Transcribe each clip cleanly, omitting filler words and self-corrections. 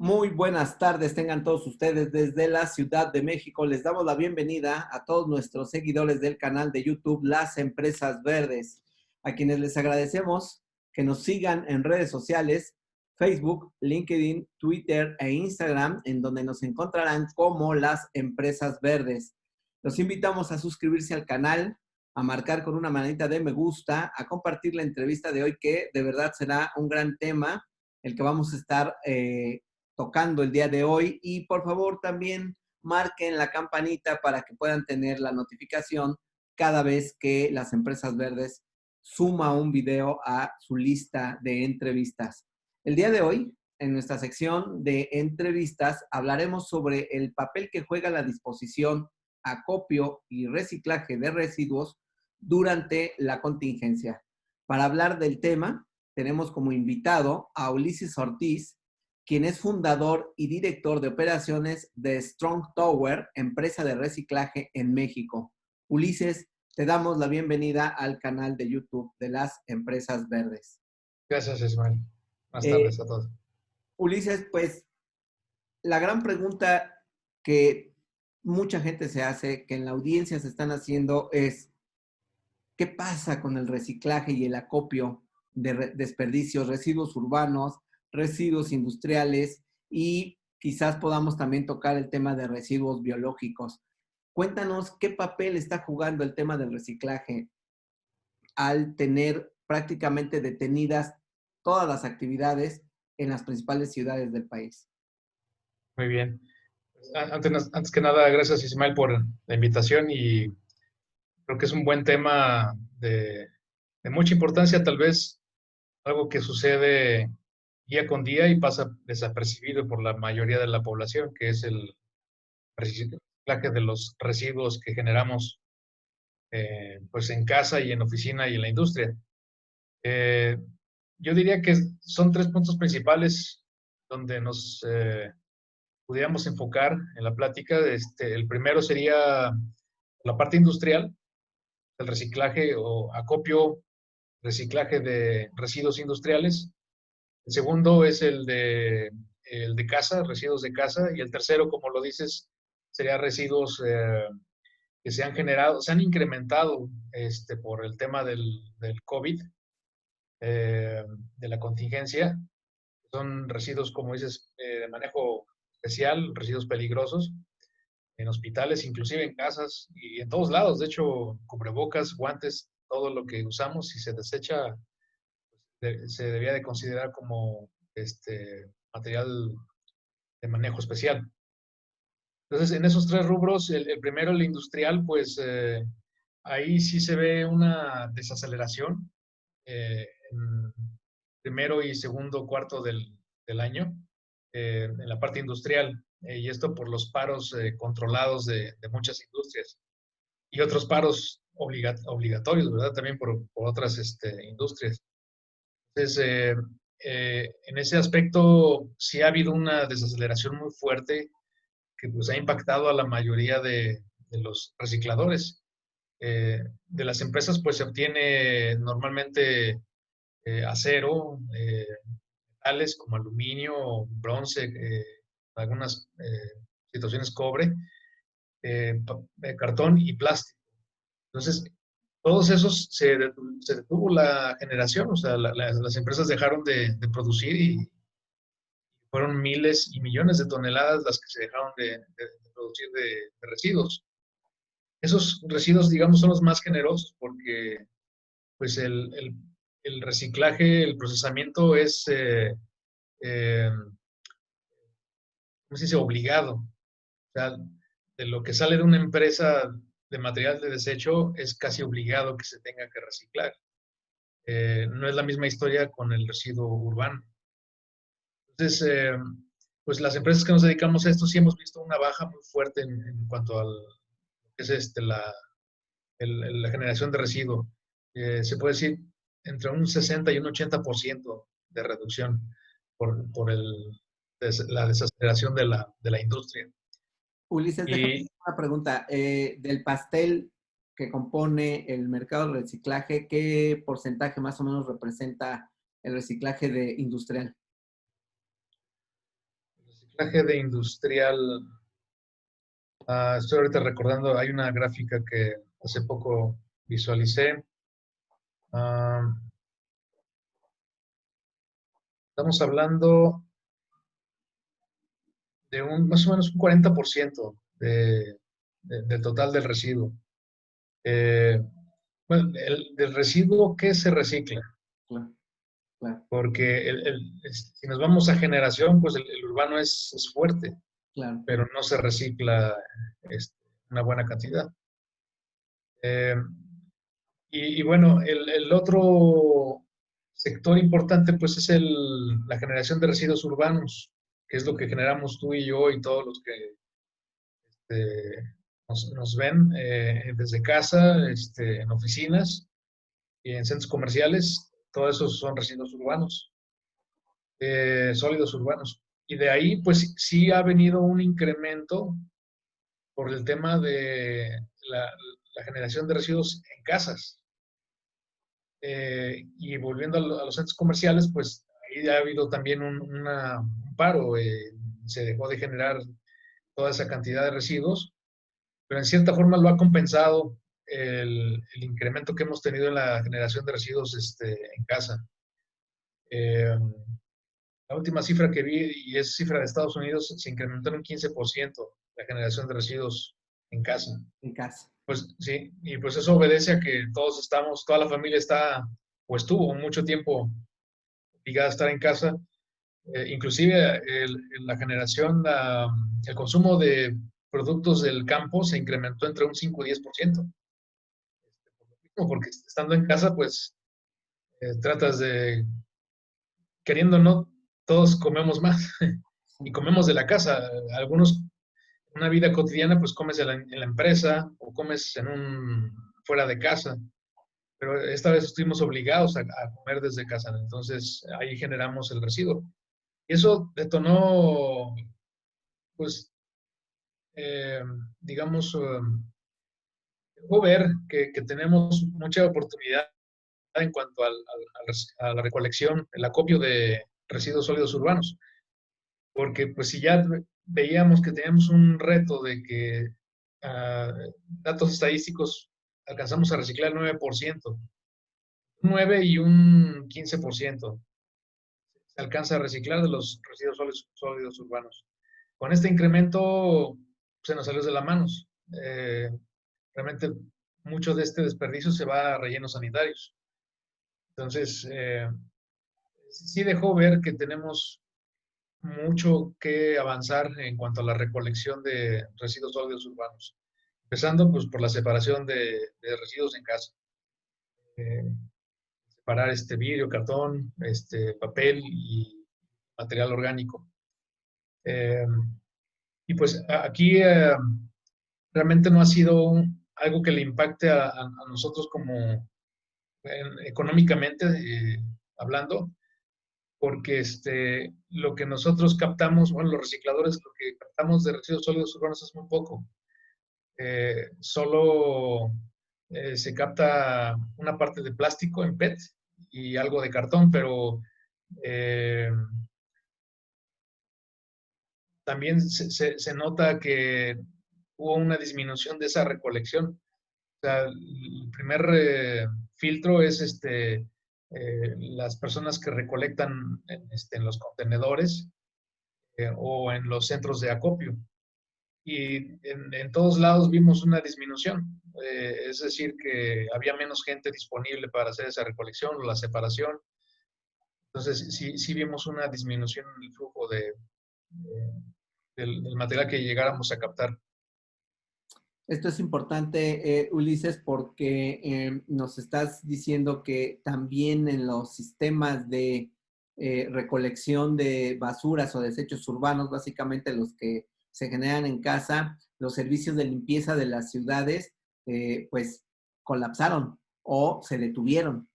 Muy buenas tardes, tengan todos ustedes desde la Ciudad de México. Les damos la bienvenida a todos nuestros seguidores del canal de YouTube Las Empresas Verdes, a quienes les agradecemos que nos sigan en redes sociales, Facebook, LinkedIn, Twitter e Instagram, en donde nos encontrarán como Las Empresas Verdes. Los invitamos a suscribirse al canal, a marcar con una manita de me gusta, a compartir la entrevista de hoy, que de verdad será un gran tema, el que vamos a estar tocando el día de hoy. Y por favor también marquen la campanita para que puedan tener la notificación cada vez que Las Empresas Verdes suma un video a su lista de entrevistas. El día de hoy, en nuestra sección de entrevistas, hablaremos sobre el papel que juega la disposición, acopio y reciclaje de residuos durante la contingencia. Para hablar del tema, tenemos como invitado a Ulises Ortiz, quien es fundador y director de operaciones de Strong Tower, empresa de reciclaje en México. Ulises, te damos la bienvenida al canal de YouTube de Las Empresas Verdes. Gracias, Ismael. Buenas tardes a todos. Ulises, pues la gran pregunta que mucha gente se hace, que en la audiencia se están haciendo, es ¿qué pasa con el reciclaje y el acopio de desperdicios, residuos urbanos, residuos industriales, y quizás podamos también tocar el tema de residuos biológicos? Cuéntanos qué papel está jugando el tema del reciclaje al tener prácticamente detenidas todas las actividades en las principales ciudades del país. Muy bien. Antes que nada, gracias, Ismael, por la invitación, y creo que es un buen tema de mucha importancia, tal vez algo que sucede día con día y pasa desapercibido por la mayoría de la población, que es el reciclaje de los residuos que generamos pues en casa y en oficina y en la industria. Eh, yo diría que son tres puntos principales donde nos pudiéramos enfocar en la plática. El primero sería la parte industrial, el reciclaje o acopio, reciclaje de residuos industriales. El segundo es el de casa, residuos de casa. Y el tercero, como lo dices, sería residuos que se han generado, se han incrementado por el tema del COVID, de la contingencia. Son residuos, como dices, de manejo especial, residuos peligrosos, en hospitales, inclusive en casas y en todos lados. De hecho, cubrebocas, guantes, todo lo que usamos, si se desecha, se debía de considerar como material de manejo especial. Entonces, en esos tres rubros, el primero, el industrial, pues ahí sí se ve una desaceleración en primero y segundo cuarto del año, en la parte industrial, y esto por los paros controlados de muchas industrias y otros paros obligatorios, ¿verdad? También por otras industrias. Entonces, en ese aspecto sí ha habido una desaceleración muy fuerte que pues ha impactado a la mayoría de los recicladores. De las empresas pues se obtiene normalmente acero, metales como aluminio, bronce, algunas situaciones cobre, cartón y plástico. Entonces, todos esos se detuvo la generación, o sea, las empresas dejaron de producir y fueron miles y millones de toneladas las que se dejaron de producir de residuos. Esos residuos, digamos, son los más generosos porque pues el reciclaje, el procesamiento es, ¿cómo se dice?, obligado. O sea, de lo que sale de una empresa de material de desecho es casi obligado que se tenga que reciclar. No es la misma historia con el residuo urbano. Entonces, pues las empresas que nos dedicamos a esto sí hemos visto una baja muy fuerte en cuanto a lo que es la generación de residuo. Se puede decir entre un 60 y un 80% de reducción por la desaceleración de la industria. Ulises, déjame Y hacer una pregunta. Del pastel que compone el mercado de reciclaje, ¿qué porcentaje más o menos representa el reciclaje industrial? Porcentaje de industrial, estoy ahorita recordando, hay una gráfica que hace poco visualicé. Ah, estamos hablando de más o menos un 40% del total del residuo. Bueno, del residuo que se recicla, Claro, claro, porque si nos vamos a generación, pues el urbano es fuerte, claro. pero no se recicla este, una buena cantidad. Eh, y bueno, el otro sector importante pues es la generación de residuos urbanos, que es lo que generamos tú y yo y todos los que nos ven desde casa, en oficinas y en centros comerciales. Todos esos son residuos urbanos, sólidos urbanos. Y de ahí pues sí ha venido un incremento por el tema de la generación de residuos en casas. Y volviendo a los centros comerciales, pues ahí ha habido también un paro. Se dejó de generar toda esa cantidad de residuos, pero en cierta forma lo ha compensado el incremento que hemos tenido en la generación de residuos en casa. Eh, la última cifra que vi, y es cifra de Estados Unidos, se incrementó en un 15% la generación de residuos en casa. En casa. Pues sí, y pues eso obedece a que toda la familia está, o estuvo mucho tiempo obligada a estar en casa. Inclusive la generación, el consumo de productos del campo se incrementó entre un 5 y 10%. Porque estando en casa, pues tratas de, queriendo o no, todos comemos más y comemos de la casa. Algunos, una vida cotidiana, pues comes en la empresa o comes fuera de casa. Pero esta vez estuvimos obligados a comer desde casa, ¿no? Entonces ahí generamos el residuo. Y eso detonó, pues, eh, digamos, dejó ver que tenemos mucha oportunidad en cuanto a la recolección, el acopio de residuos sólidos urbanos, porque pues si ya veíamos que teníamos un reto de que datos estadísticos alcanzamos a reciclar el 9%, un 9 y un 15% se alcanza a reciclar de los residuos sólidos urbanos. Con este incremento se nos salió de las manos. Realmente mucho de este desperdicio se va a rellenos sanitarios. Entonces, sí dejó ver que tenemos mucho que avanzar en cuanto a la recolección de residuos sólidos urbanos, empezando pues por la separación de residuos en casa. Eh, Separar vidrio, cartón, papel y material orgánico. Eh, y pues aquí realmente no ha sido algo que le impacte a nosotros como económicamente hablando, porque lo que nosotros captamos, bueno, los recicladores, lo que captamos de residuos sólidos urbanos es muy poco. Solo se capta una parte de plástico en PET y algo de cartón, pero eh, también se nota que hubo una disminución de esa recolección. O sea, el primer filtro es las personas que recolectan en los contenedores o en los centros de acopio. Y en todos lados vimos una disminución. Es decir, que había menos gente disponible para hacer esa recolección o la separación. Entonces, sí vimos una disminución en el flujo del material que llegáramos a captar. Esto es importante, Ulises, porque nos estás diciendo que también en los sistemas de recolección de basuras o desechos urbanos, básicamente los que se generan en casa, los servicios de limpieza de las ciudades, pues colapsaron o se detuvieron,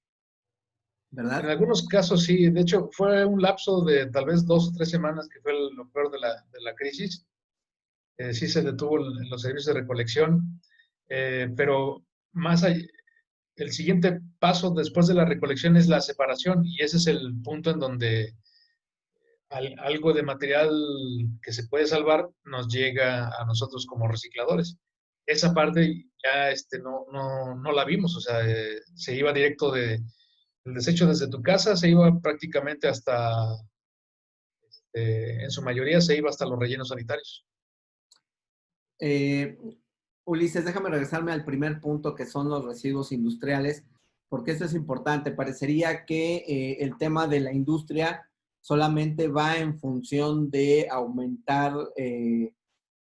En ¿verdad? algunos casos sí, de hecho fue un lapso de tal vez 2 o 3 semanas que fue lo peor de la crisis. Sí se detuvo los servicios de recolección, pero más allá, el siguiente paso después de la recolección es la separación y ese es el punto en donde algo de material que se puede salvar nos llega a nosotros como recicladores. Esa parte ya no la vimos, o sea, se iba directo el desecho desde tu casa, se iba prácticamente hasta, en su mayoría se iba hasta los rellenos sanitarios. Eh, Ulises, déjame regresarme al primer punto que son los residuos industriales, porque esto es importante. Parecería que el tema de la industria solamente va en función de aumentar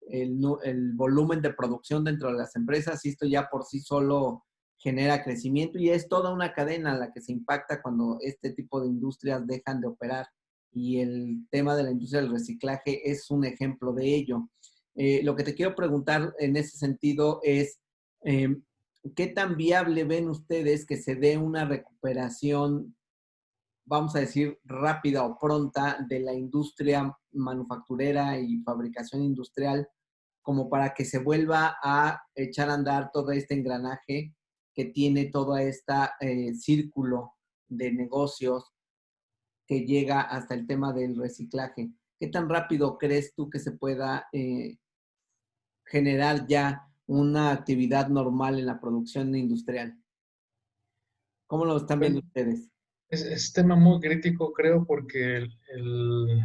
el volumen de producción dentro de las empresas y esto ya por sí solo genera crecimiento y es toda una cadena la que se impacta cuando este tipo de industrias dejan de operar y el tema de la industria del reciclaje es un ejemplo de ello. Lo que te quiero preguntar en ese sentido es, eh, ¿qué tan viable ven ustedes que se dé una recuperación, vamos a decir, rápida o pronta de la industria manufacturera y fabricación industrial como para que se vuelva a echar a andar todo este engranaje que tiene todo este círculo de negocios que llega hasta el tema del reciclaje? ¿Qué tan rápido crees tú que se pueda generar ya una actividad normal en la producción industrial? ¿Cómo lo están Pues, viendo ustedes? es tema muy crítico, creo, porque el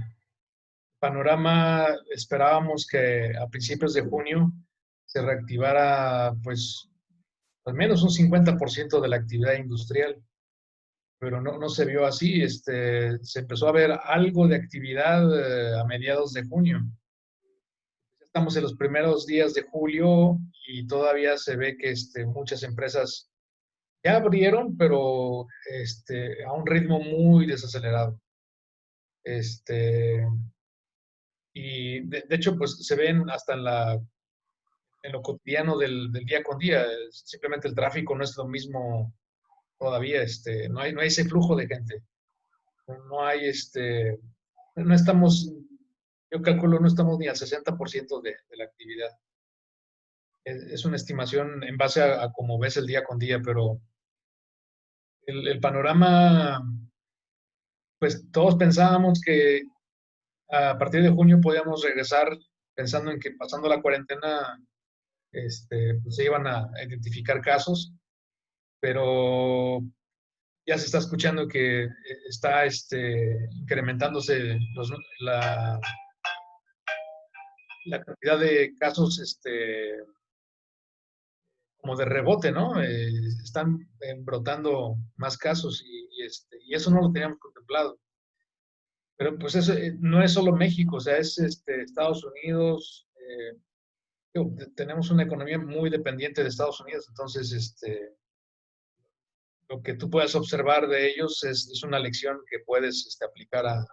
panorama esperábamos que a principios de junio se reactivara, pues, al menos un 50% de la actividad industrial, pero no se vio así. Se empezó a ver algo de actividad a mediados de junio. Estamos en los primeros días de julio y todavía se ve que muchas empresas ya abrieron, pero a un ritmo muy desacelerado. Este, y de hecho, pues se ven hasta en lo cotidiano del día con día. Simplemente el tráfico no es lo mismo todavía. No hay ese flujo de gente. No hay no estamos, yo calculo, no estamos ni al 60% de la actividad. Es una estimación en base a cómo ves el día con día, pero el panorama, pues todos pensábamos que a partir de junio podíamos regresar pensando en que pasando la cuarentena pues se iban a identificar casos, pero ya se está escuchando que está incrementándose la cantidad de casos como de rebote, ¿no? Están brotando más casos y eso no lo teníamos contemplado. Pero pues eso no es solo México, o sea, es Estados Unidos. Tenemos una economía muy dependiente de Estados Unidos, entonces lo que tú puedas observar de ellos es una lección que puedes aplicar a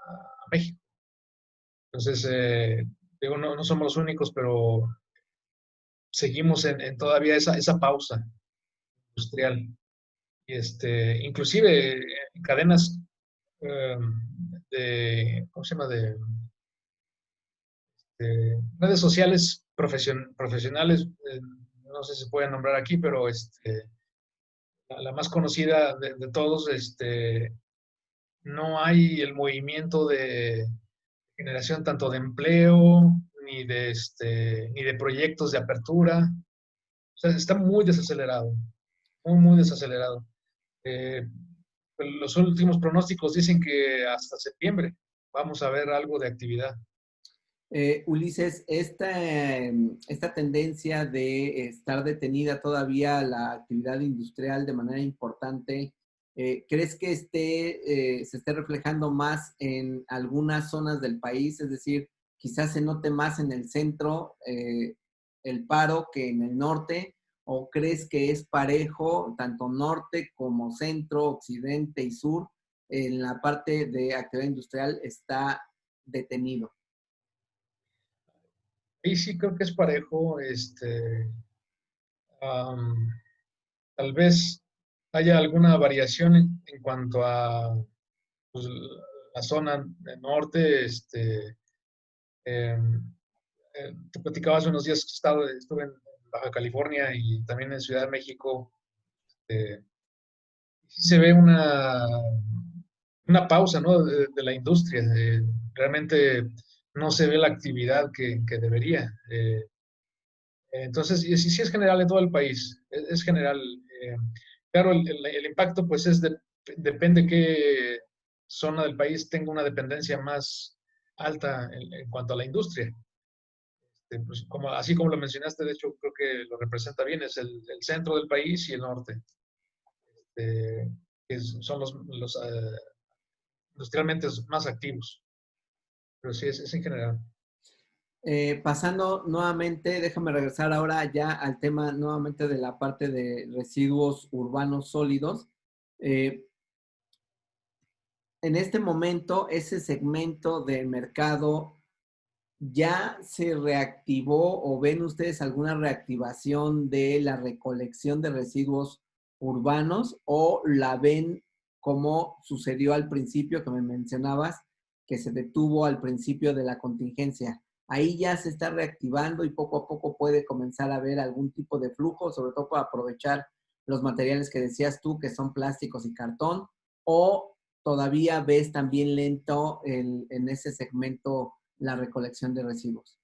México. Entonces, digo, no somos los únicos, pero seguimos en todavía esa pausa industrial. Y inclusive en cadenas eh, ¿cómo se llama? Redes sociales profesionales, no sé si se pueden nombrar aquí, pero la más conocida de todos, no hay el movimiento de generación tanto de empleo ni de proyectos de apertura. O sea, está muy desacelerado, muy desacelerado. Eh, los últimos pronósticos dicen que hasta septiembre vamos a ver algo de actividad. Ulises, esta tendencia de estar detenida todavía la actividad industrial de manera importante, ¿crees que se esté reflejando más en algunas zonas del país? Es decir, quizás se note más en el centro el paro que en el norte, ¿o crees que es parejo, tanto norte como centro, occidente y sur, en la parte de actividad industrial está detenido? Y sí creo que es parejo. Am, Tal vez haya alguna variación en cuanto a pues, la zona del norte. Em, Te platicaba hace unos días que estuve en Baja California y también en Ciudad de México. Sí se ve una pausa, ¿no? De la industria. Realmente no se ve la actividad que debería. Entonces, sí, sí es general en todo el país, es general. eh, claro, el impacto pues depende qué zona del país tenga una dependencia más alta en cuanto a la industria. Pues, así como lo mencionaste, de hecho creo que lo representa bien, es el centro del país y el norte, eh, son los industrialmente más activos, pero sí es en general. Pasando nuevamente, déjame regresar ahora ya al tema nuevamente de la parte de residuos urbanos sólidos. Eh, en este momento, ese segmento del mercado ya se reactivó o ven ustedes alguna reactivación de la recolección de residuos urbanos o la ven como sucedió al principio que me mencionabas, que se detuvo al principio de la contingencia. Ahí ya se está reactivando y poco a poco puede comenzar a haber algún tipo de flujo, sobre todo para aprovechar los materiales que decías tú, que son plásticos y cartón, o todavía ves también lento en ese segmento la recolección de residuos.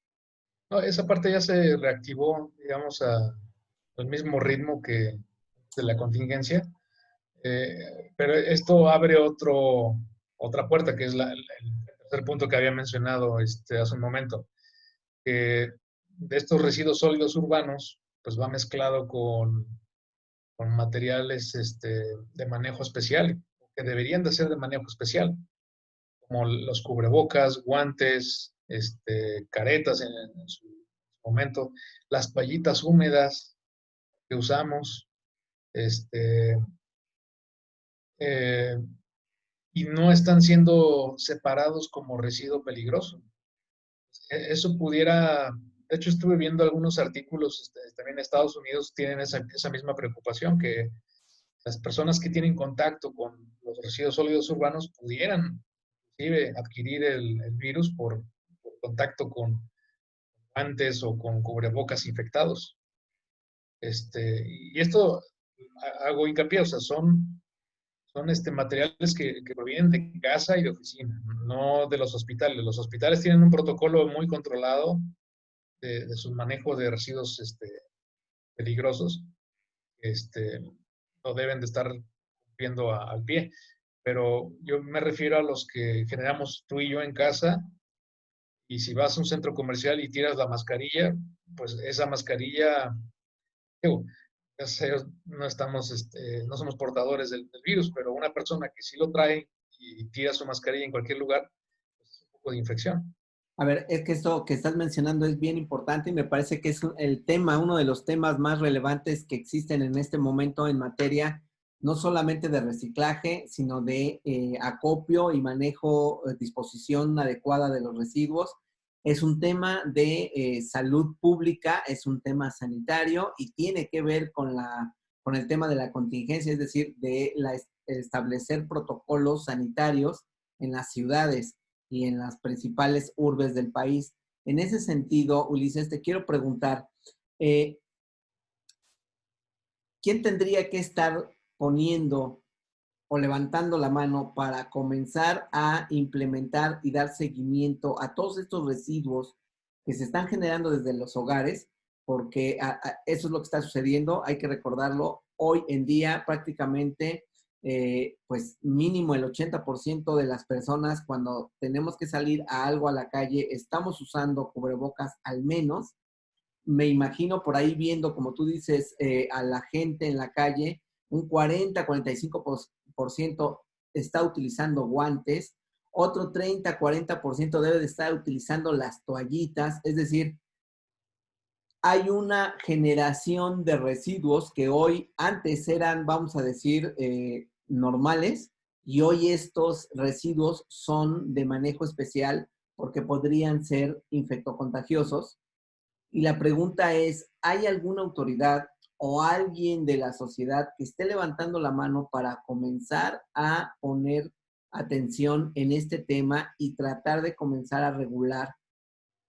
No, esa parte ya se reactivó, digamos, al mismo ritmo que de la contingencia. Pero esto abre otra puerta, que es el tercer punto que había mencionado hace un momento, que de estos residuos sólidos urbanos, pues va mezclado con materiales de manejo especial, que deberían de ser de manejo especial, como los cubrebocas, guantes, caretas en su momento, las toallitas húmedas que usamos, este, eh, y no están siendo separados como residuo peligroso. Eso pudiera, de hecho estuve viendo algunos artículos, también en Estados Unidos tienen esa misma preocupación, que las personas que tienen contacto con los residuos sólidos urbanos pudieran inclusive adquirir el virus por contacto con guantes o con cubrebocas infectados. Y esto hago hincapié, o sea, son materiales que provienen de casa y de oficina, no de los hospitales. Los hospitales tienen un protocolo muy controlado de su manejo de residuos peligrosos. Este, no deben de estar cumpliendo al pie. Pero yo me refiero a los que generamos tú y yo en casa, y si vas a un centro comercial y tiras la mascarilla, pues esa mascarilla, digo, gracias a Dios no somos portadores del virus, pero una persona que sí lo trae y tira su mascarilla en cualquier lugar, pues es un poco de infección. A ver, es que esto que estás mencionando es bien importante y me parece que es el tema, uno de los temas más relevantes que existen en este momento en materia, no solamente de reciclaje, sino de acopio y manejo, disposición adecuada de los residuos. Es un tema de salud pública, es un tema sanitario y tiene que ver con el tema de la contingencia, es decir, de establecer protocolos sanitarios en las ciudades y en las principales urbes del país. En ese sentido, Ulises, te quiero preguntar, eh, ¿quién tendría que estar poniendo o levantando la mano para comenzar a implementar y dar seguimiento a todos estos residuos que se están generando desde los hogares? Porque eso es lo que está sucediendo, hay que recordarlo. Hoy en día prácticamente, pues mínimo el 80% de las personas cuando tenemos que salir a algo a la calle, estamos usando cubrebocas al menos. Me imagino por ahí viendo, como tú dices, a la gente en la calle, un 40-45% está utilizando guantes, otro 30-40% debe de estar utilizando las toallitas, es decir, hay una generación de residuos que hoy antes eran, vamos a decir, normales, y hoy estos residuos son de manejo especial porque podrían ser infectocontagiosos. Y la pregunta es, ¿hay alguna autoridad o alguien de la sociedad que esté levantando la mano para comenzar a poner atención en este tema y tratar de comenzar a regular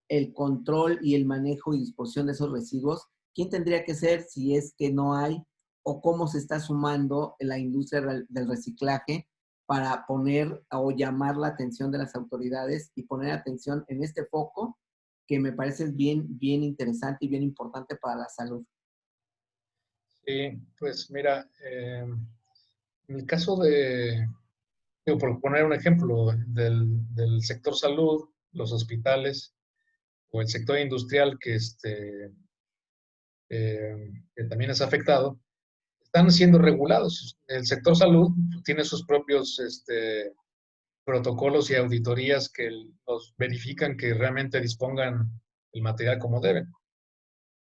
el control y el manejo y disposición de esos residuos? ¿Quién tendría que ser si es que no hay? ¿O cómo se está sumando la industria del reciclaje para poner o llamar la atención de las autoridades y poner atención en este foco que me parece bien interesante y bien importante para la salud. Sí, pues mira, en el caso de, digo, por poner un ejemplo del sector salud, los hospitales o el sector industrial que también es afectado, están siendo regulados. El sector salud tiene sus propios protocolos y auditorías que los verifican que realmente dispongan el material como deben.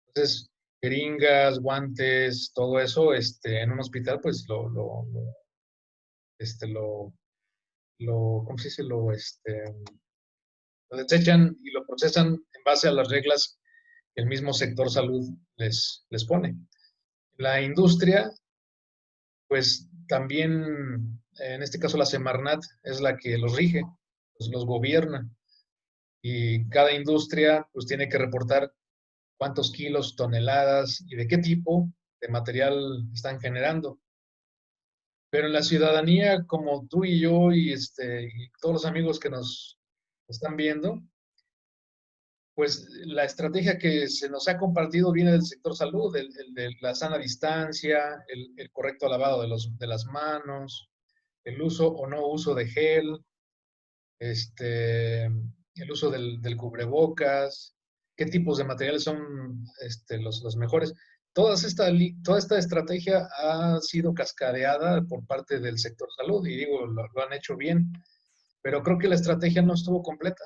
Entonces, jeringas, guantes, todo eso, en un hospital, pues este, lo, ¿cómo se dice? Lo desechan y lo procesan en base a las reglas que el mismo sector salud les pone. La industria, pues también, en este caso la Semarnat es la que los rige, pues, los gobierna. Y cada industria pues tiene que reportar cuántos kilos, toneladas y de qué tipo de material están generando. Pero en la ciudadanía, como tú y yo y todos los amigos que nos están viendo, pues la estrategia que se nos ha compartido viene del sector salud, el de la sana distancia, el correcto lavado de las manos, el uso o no uso de gel, el uso del cubrebocas, qué tipos de materiales son los mejores. Toda esta estrategia ha sido cascadeada por parte del sector salud y digo, lo han hecho bien, pero creo que la estrategia no estuvo completa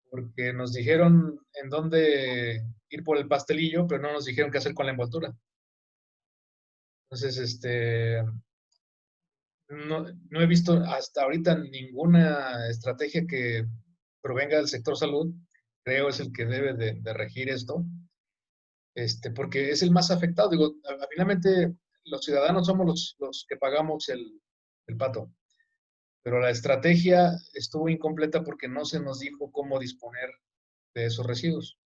porque nos dijeron en dónde ir por el pastelillo, pero no nos dijeron qué hacer con la envoltura. Entonces, no he visto hasta ahorita ninguna estrategia que provenga del sector salud. Creo es el que debe de regir esto, porque es el más afectado. Digo, finalmente los ciudadanos somos los que pagamos el pato, pero la estrategia estuvo incompleta porque no se nos dijo cómo disponer de esos residuos.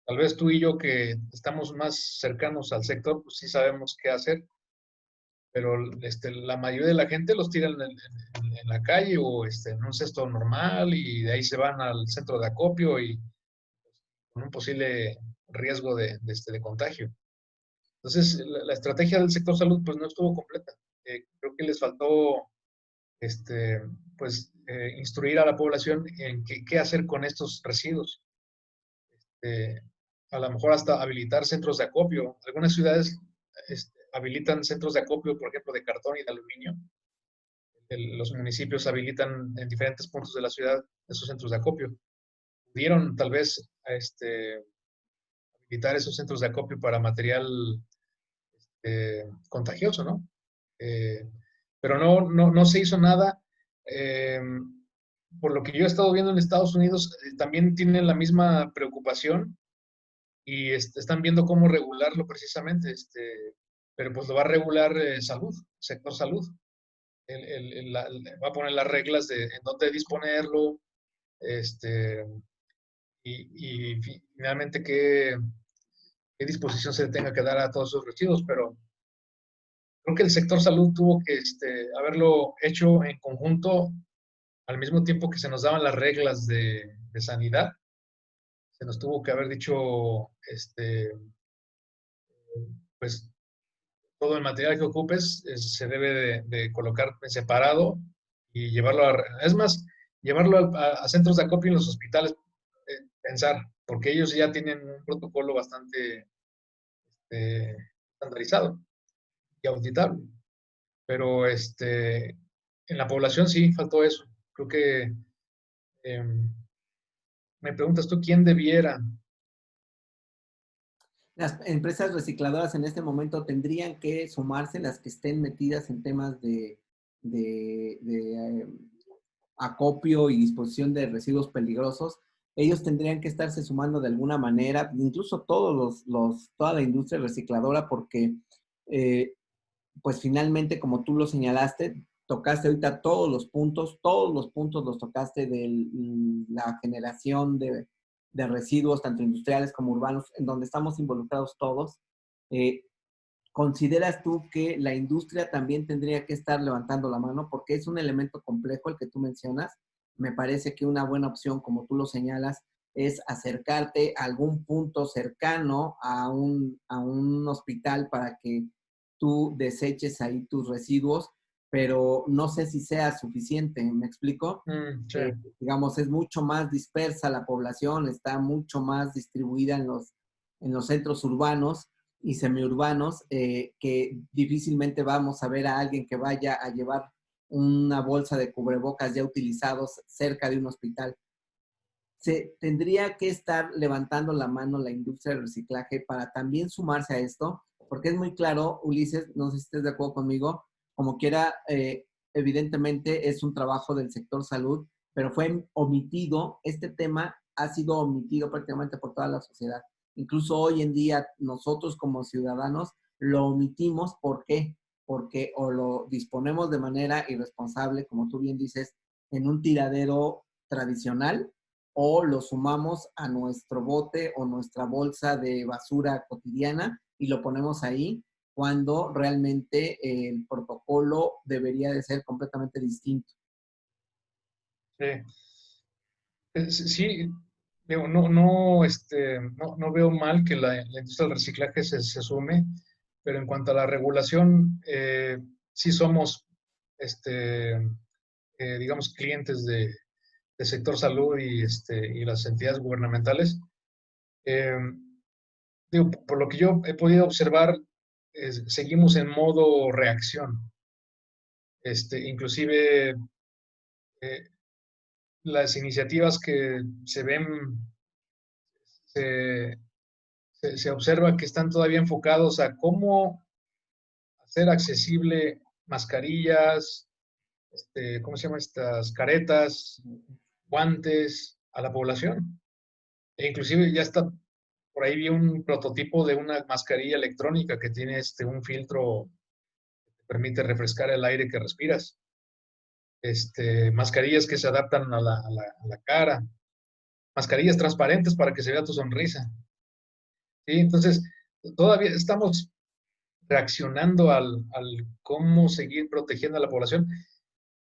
Tal vez tú y yo que estamos más cercanos al sector, pues sí sabemos qué hacer, pero la mayoría de la gente los tira en la calle o en un cesto normal y de ahí se van al centro de acopio y con un posible riesgo de contagio. Entonces, la estrategia del sector salud pues no estuvo completa. Creo que les faltó instruir a la población en qué hacer con estos residuos. Eh, a lo mejor hasta habilitar centros de acopio. Algunas ciudades habilitan centros de acopio, por ejemplo, de cartón y de aluminio. Los municipios habilitan en diferentes puntos de la ciudad esos centros de acopio. Pudieron tal vez habilitar esos centros de acopio para material contagioso, ¿no? Eh, pero no se hizo nada. Eh, por lo que yo he estado viendo en Estados Unidos, también tienen la misma preocupación y están viendo cómo regularlo precisamente, pero pues lo va a regular salud, sector salud. Va a poner las reglas de en dónde disponerlo, este, finalmente qué disposición se le tenga que dar a todos esos residuos, pero creo que el sector salud tuvo que haberlo hecho en conjunto al mismo tiempo que se nos daban las reglas de sanidad. Se nos tuvo que haber dicho, pues todo el material que ocupes se debe de colocar en separado y llevarlo es más, llevarlo a centros de acopio en los hospitales, pensar, porque ellos ya tienen un protocolo bastante estandarizado y auditable. Pero en la población sí faltó eso. Creo que me preguntas tú quién debiera. Las empresas recicladoras en este momento tendrían que sumarse, las que estén metidas en temas de acopio y disposición de residuos peligrosos. Ellos tendrían que estarse sumando de alguna manera, incluso toda la industria recicladora, porque pues finalmente, como tú lo señalaste, tocaste ahorita todos los puntos los tocaste de la generación de residuos, tanto industriales como urbanos, en donde estamos involucrados todos. Eh, ¿consideras tú que la industria también tendría que estar levantando la mano? Porque es un elemento complejo el que tú mencionas. Me parece que una buena opción, como tú lo señalas, es acercarte a algún punto cercano a un hospital para que tú deseches ahí tus residuos, pero no sé si sea suficiente, ¿me explico? Sí. Digamos, es mucho más dispersa la población, está mucho más distribuida en los centros urbanos y semiurbanos, que difícilmente vamos a ver a alguien que vaya a llevar una bolsa de cubrebocas ya utilizados cerca de un hospital. Se tendría que estar levantando la mano la industria del reciclaje para también sumarse a esto, porque es muy claro, Ulises, no sé si estés de acuerdo conmigo, como quiera, evidentemente es un trabajo del sector salud, pero fue omitido, este tema ha sido omitido prácticamente por toda la sociedad. Incluso hoy en día nosotros como ciudadanos lo omitimos, ¿por qué? Porque o lo disponemos de manera irresponsable, como tú bien dices, en un tiradero tradicional, o lo sumamos a nuestro bote o nuestra bolsa de basura cotidiana y lo ponemos ahí cuando realmente el protocolo debería de ser completamente distinto. Sí. Sí, digo, no veo mal que la industria del reciclaje se sume, pero en cuanto a la regulación, sí somos, este, digamos, clientes del sector salud y las entidades gubernamentales. Eh, Digo, por lo que yo he podido observar, seguimos en modo reacción. Inclusive eh, las iniciativas que se ven, se, se observa que están todavía enfocados a cómo hacer accesible mascarillas, ¿cómo se llama? Estas caretas, guantes a la población. E inclusive ya está, por ahí vi un prototipo de una mascarilla electrónica que tiene un filtro que permite refrescar el aire que respiras. Mascarillas que se adaptan a la cara, mascarillas transparentes para que se vea tu sonrisa. ¿Sí? Entonces, todavía estamos reaccionando al cómo seguir protegiendo a la población.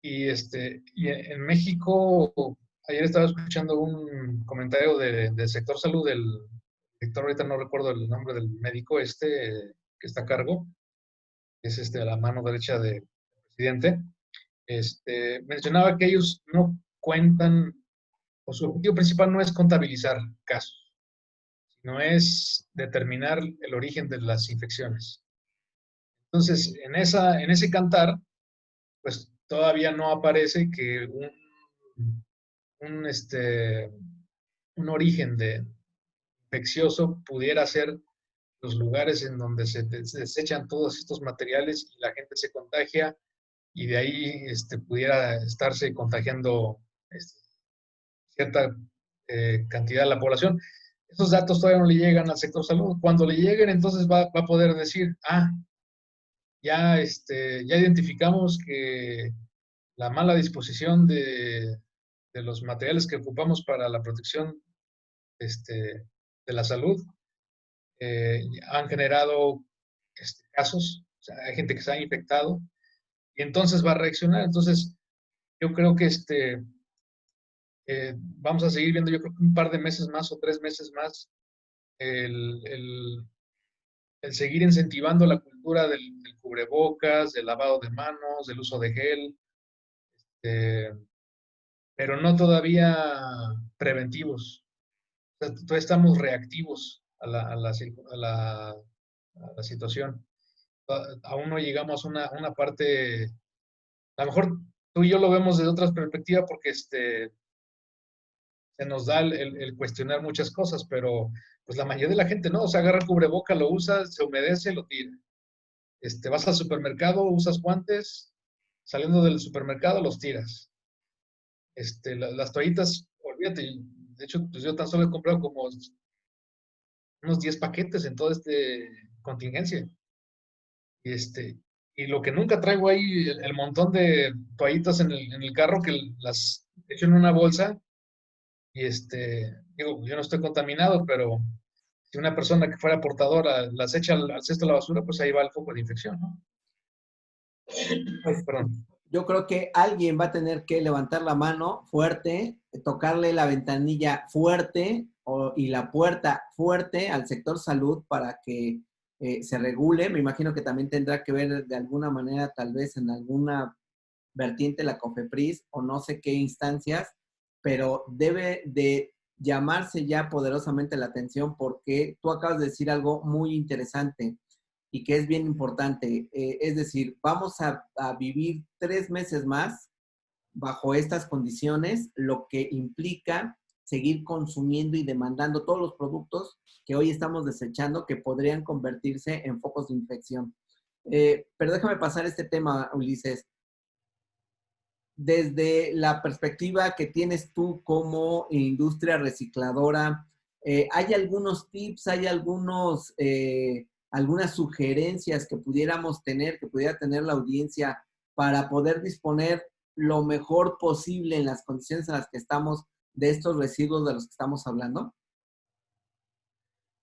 Y en México, ayer estaba escuchando un comentario del sector salud del director, ahorita no recuerdo el nombre del médico que está a cargo, es a la mano derecha del presidente. Mencionaba que ellos no cuentan, o su objetivo principal no es contabilizar casos, sino es determinar el origen de las infecciones. Entonces, en ese cantar, pues todavía no aparece que un, este, un origen infeccioso pudiera ser los lugares en donde se desechan todos estos materiales y la gente se contagia y de ahí pudiera estarse contagiando este, cierta cantidad de la población. Esos datos todavía no le llegan al sector salud. Cuando le lleguen, entonces va a poder decir, ya identificamos que la mala disposición de los materiales que ocupamos para la protección de la salud han generado casos, o sea, hay gente que se ha infectado y entonces va a reaccionar. Entonces, yo creo que vamos a seguir viendo, yo creo que un par de meses más o 3 meses más, el, el, el seguir incentivando la cultura del cubrebocas, del lavado de manos, del uso de gel, eh, pero no todavía preventivos. O sea, todavía estamos reactivos a la situación. Aún no llegamos a una parte, a lo mejor tú y yo lo vemos desde otras perspectivas porque se nos da el cuestionar muchas cosas, pero pues la mayoría de la gente no, o sea, agarra el cubreboca, lo usa, se humedece, lo tira. Vas al supermercado, usas guantes, saliendo del supermercado los tiras. Las toallitas, olvídate, de hecho, pues yo tan solo he comprado como unos 10 paquetes en toda esta contingencia. Y, y lo que nunca traigo ahí, el montón de toallitas en el carro que las echo en una bolsa y digo, yo no estoy contaminado, pero Si una persona que fuera portadora las echa al cesto de la basura, pues ahí va el foco de infección, ¿no? Pues Perdón. yo creo que alguien va a tener que levantar la mano fuerte, tocarle la ventanilla fuerte y la puerta fuerte al sector salud para que se regule. Me imagino que también tendrá que ver de alguna manera, tal vez en alguna vertiente la COFEPRIS o no sé qué instancias, pero debe de llamarse ya poderosamente la atención porque tú acabas de decir algo muy interesante y que es bien importante. Es decir, vamos a vivir 3 meses más bajo estas condiciones, lo que implica seguir consumiendo y demandando todos los productos que hoy estamos desechando que podrían convertirse en focos de infección. Pero déjame pasar este tema, Ulises. Desde la perspectiva que tienes tú como industria recicladora, ¿hay algunos tips, hay algunas sugerencias que pudiéramos tener, que pudiera tener la audiencia para poder disponer lo mejor posible en las condiciones en las que estamos de estos residuos de los que estamos hablando?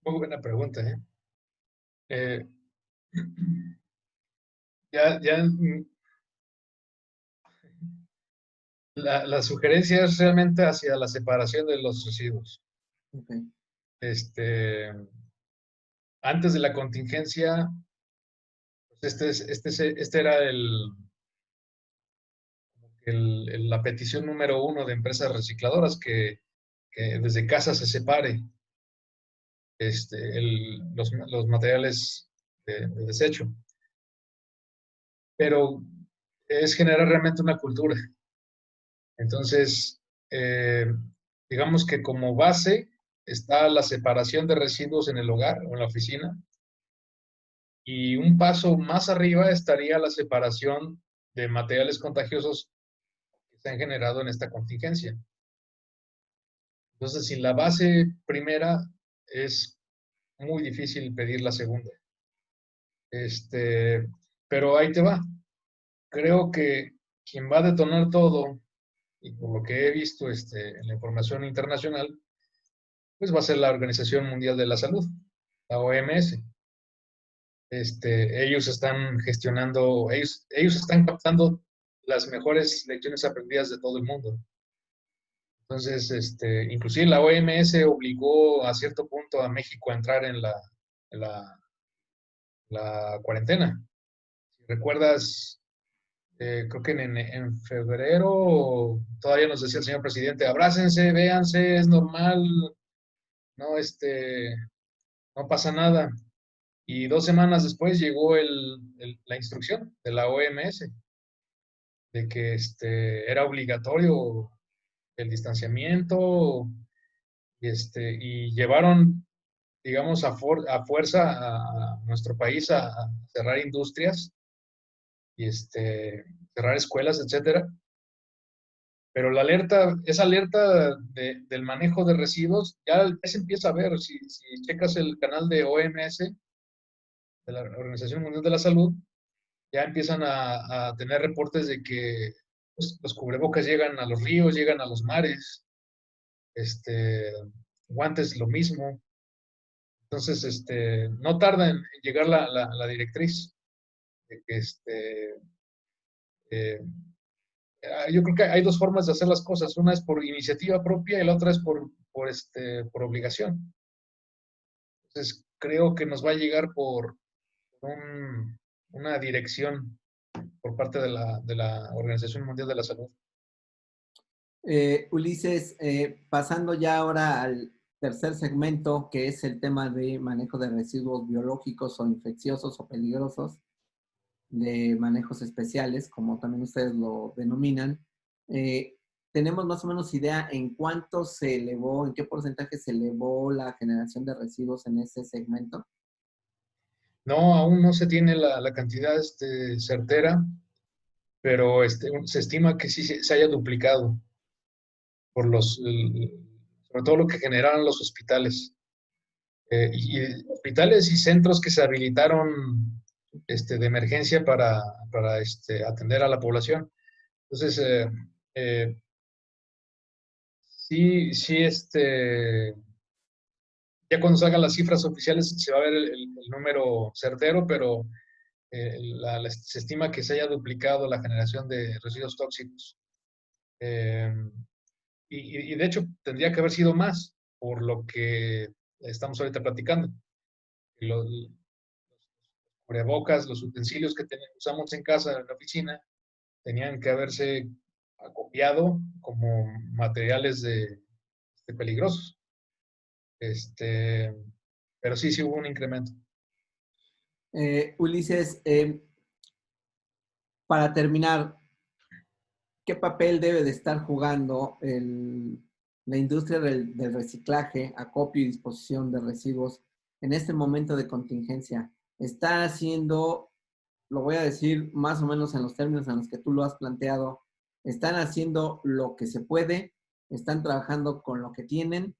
Muy buena pregunta, ¿eh? Eh, ya la sugerencia es realmente hacia la separación de los residuos. Okay. Este, antes de la contingencia, pues este era la petición número uno de empresas recicladoras, que desde casa se separe los materiales de desecho. Pero es generar realmente una cultura. Entonces, eh, digamos que como base está la separación de residuos en el hogar o en la oficina, y un paso más arriba estaría la separación de materiales contagiosos que se han generado en esta contingencia. Entonces, sin la base primera, es muy difícil pedir la segunda. Este, pero ahí te va. Creo que quien va a detonar todo, y por lo que he visto en la información internacional, pues va a ser la Organización Mundial de la Salud, la OMS. Ellos están gestionando, ellos están captando las mejores lecciones aprendidas de todo el mundo. Entonces, inclusive la OMS obligó a cierto punto a México a entrar en la cuarentena. Si recuerdas, creo que en febrero todavía nos decía el señor presidente, abrácense, véanse, es normal, no, no pasa nada. Y 2 semanas después llegó la instrucción de la OMS de que era obligatorio el distanciamiento y llevaron, digamos, a fuerza a nuestro país a cerrar industrias y cerrar escuelas, etcétera. Pero esa alerta del manejo de residuos ya se empieza a ver. Si checas el canal de OMS, de la Organización Mundial de la Salud, ya empiezan a tener reportes de que pues, los cubrebocas llegan a los ríos, llegan a los mares, guantes lo mismo. Entonces, no tarda en llegar la directriz de que eh, yo creo que hay dos formas de hacer las cosas. Una es por iniciativa propia y la otra es por obligación. Entonces, creo que nos va a llegar por una dirección por parte de la Organización Mundial de la Salud. Ulises, pasando ya ahora al tercer segmento, que es el tema de manejo de residuos biológicos o infecciosos o peligrosos, de manejos especiales, como también ustedes lo denominan. ¿Tenemos más o menos idea en cuánto se elevó, en qué porcentaje se elevó la generación de residuos en ese segmento? No, aún no se tiene la cantidad certera, pero se estima que sí se haya duplicado por sobre todo lo que generaron los hospitales. Y hospitales y centros que se habilitaron de emergencia para atender a la población. Entonces, sí, sí, Ya cuando salgan las cifras oficiales se va a ver el número certero, pero se estima que se haya duplicado la generación de residuos tóxicos. Eh, y de hecho tendría que haber sido más, por lo que estamos ahorita platicando. Los cubrebocas, los utensilios que usamos en casa, en la oficina, tenían que haberse acopiado como materiales de peligrosos. Este, pero sí, sí hubo un incremento. Ulises, para terminar, ¿qué papel debe de estar jugando la industria del reciclaje, acopio y disposición de residuos en este momento de contingencia? ¿Está haciendo, lo voy a decir más o menos en los términos en los que tú lo has planteado, están haciendo lo que se puede, están trabajando con lo que tienen,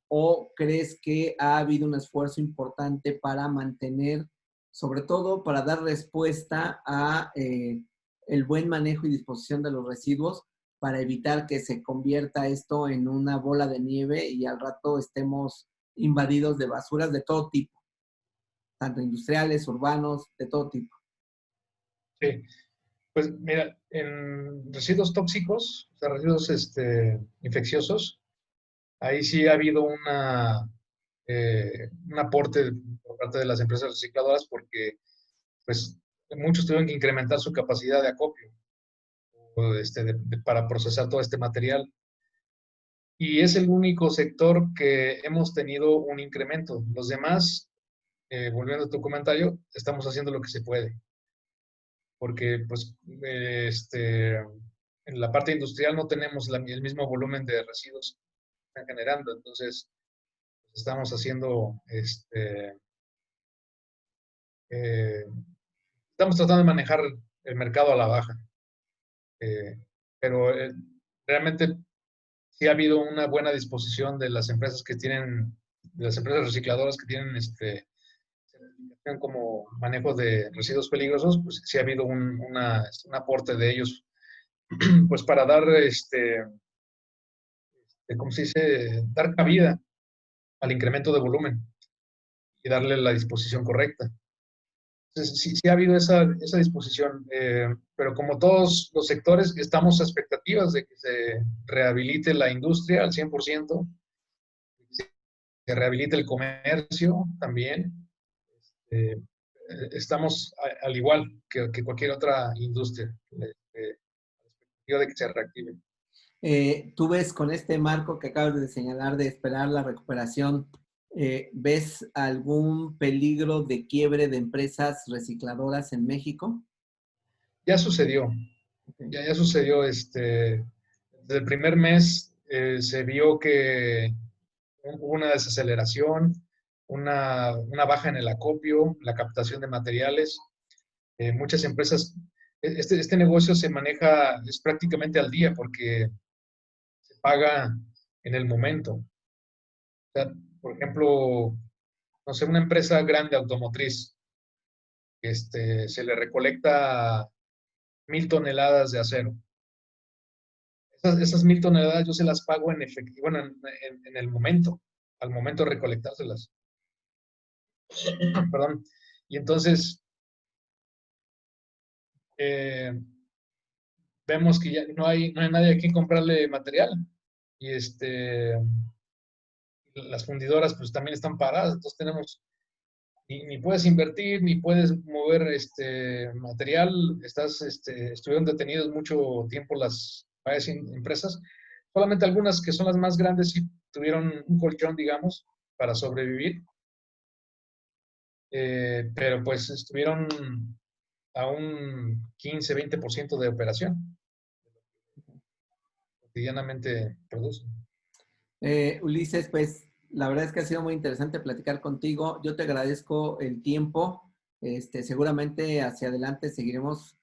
o crees que ha habido un esfuerzo importante para mantener, sobre todo para dar respuesta a el buen manejo y disposición de los residuos, para evitar que se convierta esto en una bola de nieve y al rato estemos invadidos de basuras de todo tipo, tanto industriales, urbanos, de todo tipo? Sí, pues mira, en residuos tóxicos, o sea, residuos infecciosos, ahí sí ha habido un aporte por parte de las empresas recicladoras porque pues muchos tuvieron que incrementar su capacidad de acopio para procesar todo este material. Y es el único sector que hemos tenido un incremento. Los demás, volviendo a tu comentario, estamos haciendo lo que se puede. Porque pues en la parte industrial no tenemos el mismo volumen de residuos que están generando. Entonces, pues, estamos haciendo, eh, estamos tratando de manejar el mercado a la baja. Eh, pero realmente sí ha habido una buena disposición de las empresas de las empresas recicladoras que tienen certificación como manejo de residuos peligrosos, pues sí ha habido un aporte de ellos, pues para dar, ¿cómo se dice? Dar cabida al incremento de volumen y darle la disposición correcta. Entonces, sí, sí ha habido esa disposición, pero como todos los sectores, estamos a expectativas de que se rehabilite la industria al 100%, se rehabilite el comercio también. Eh, estamos al igual que cualquier otra industria, a la expectativa de que se reactive. Tú ves con este marco que acabas de señalar de esperar la recuperación, ¿ves algún peligro de quiebre de empresas recicladoras en México? Ya sucedió, Okay. ya sucedió. Desde el primer mes se vio que hubo una desaceleración, una baja en el acopio, la captación de materiales. Muchas empresas, este negocio se maneja, es prácticamente al día porque se paga en el momento. O sea, por ejemplo, no sé, una empresa grande automotriz, se le recolecta 1,000 toneladas de acero. Esas 1,000 toneladas yo se las pago en efectivo, bueno, en el momento, al momento de recolectárselas. Perdón. Y entonces eh, vemos que ya no hay nadie a quien comprarle material. Y las fundidoras pues también están paradas, entonces tenemos, ni puedes invertir, ni puedes mover material, estuvieron detenidos mucho tiempo las varias empresas, solamente algunas que son las más grandes sí tuvieron un colchón, digamos, para sobrevivir, pero pues estuvieron a un 15-20% de operación, cotidianamente producen. Ulises, pues la verdad es que ha sido muy interesante platicar contigo. Yo te agradezco el tiempo. Seguramente hacia adelante seguiremos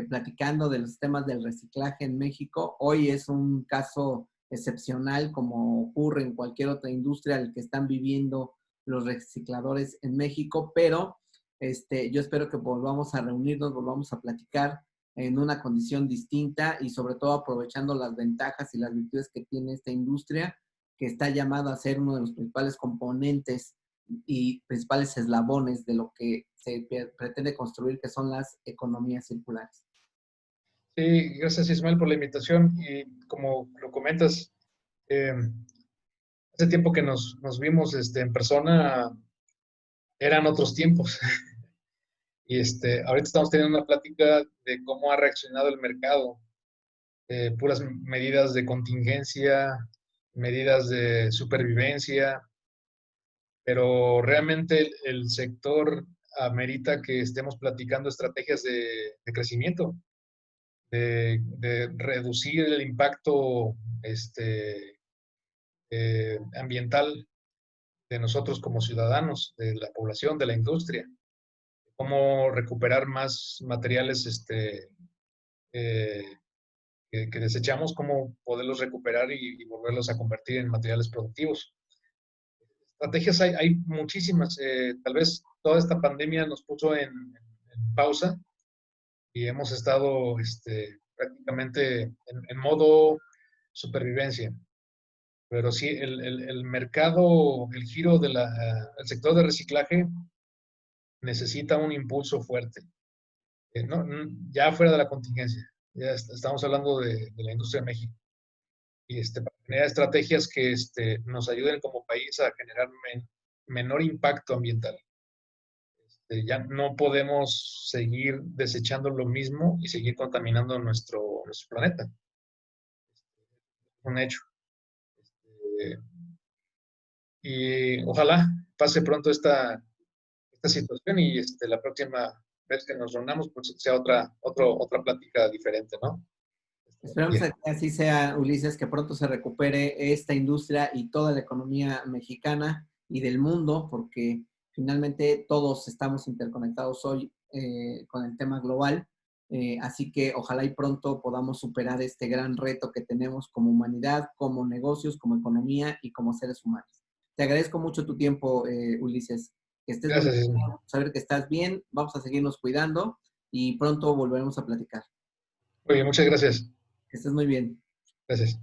platicando de los temas del reciclaje en México. Hoy es un caso excepcional, como ocurre en cualquier otra industria, el que están viviendo los recicladores en México, pero yo espero que volvamos a reunirnos, volvamos a platicar en una condición distinta y sobre todo aprovechando las ventajas y las virtudes que tiene esta industria que está llamado a ser uno de los principales componentes y principales eslabones de lo que se pretende construir, que son las economías circulares. Sí, gracias Ismael por la invitación y como lo comentas, eh, hace tiempo que nos vimos en persona, eran otros tiempos. Y ahorita estamos teniendo una plática de cómo ha reaccionado el mercado, puras medidas de contingencia, medidas de supervivencia, pero realmente el sector amerita que estemos platicando estrategias de crecimiento, de reducir el impacto ambiental de nosotros como ciudadanos, de la población, de la industria, cómo recuperar más materiales eh, que desechamos, cómo poderlos recuperar y volverlos a convertir en materiales productivos. Estrategias hay muchísimas. Tal vez toda esta pandemia nos puso en pausa y hemos estado prácticamente en modo supervivencia. Pero sí, el mercado, el giro del sector de reciclaje necesita un impulso fuerte. Ya fuera de la contingencia, ya estamos hablando de la industria de México. Y para generar estrategias que nos ayuden como país a generar menor impacto ambiental. Ya no podemos seguir desechando lo mismo y seguir contaminando nuestro planeta. Es un hecho. Este, y ojalá pase pronto esta situación y la próxima vez que nos reunamos pues sea otra plática diferente, ¿no? Esperamos Bien. que así sea, Ulises, que pronto se recupere esta industria y toda la economía mexicana y del mundo, porque finalmente todos estamos interconectados hoy con el tema global. Así que ojalá y pronto podamos superar este gran reto que tenemos como humanidad, como negocios, como economía y como seres humanos. Te agradezco mucho tu tiempo, Ulises. Que estés muy Gracias. bien, saber que estás bien, vamos a seguirnos cuidando y pronto volveremos a platicar. Muy bien, muchas gracias. Que estés muy bien. Gracias.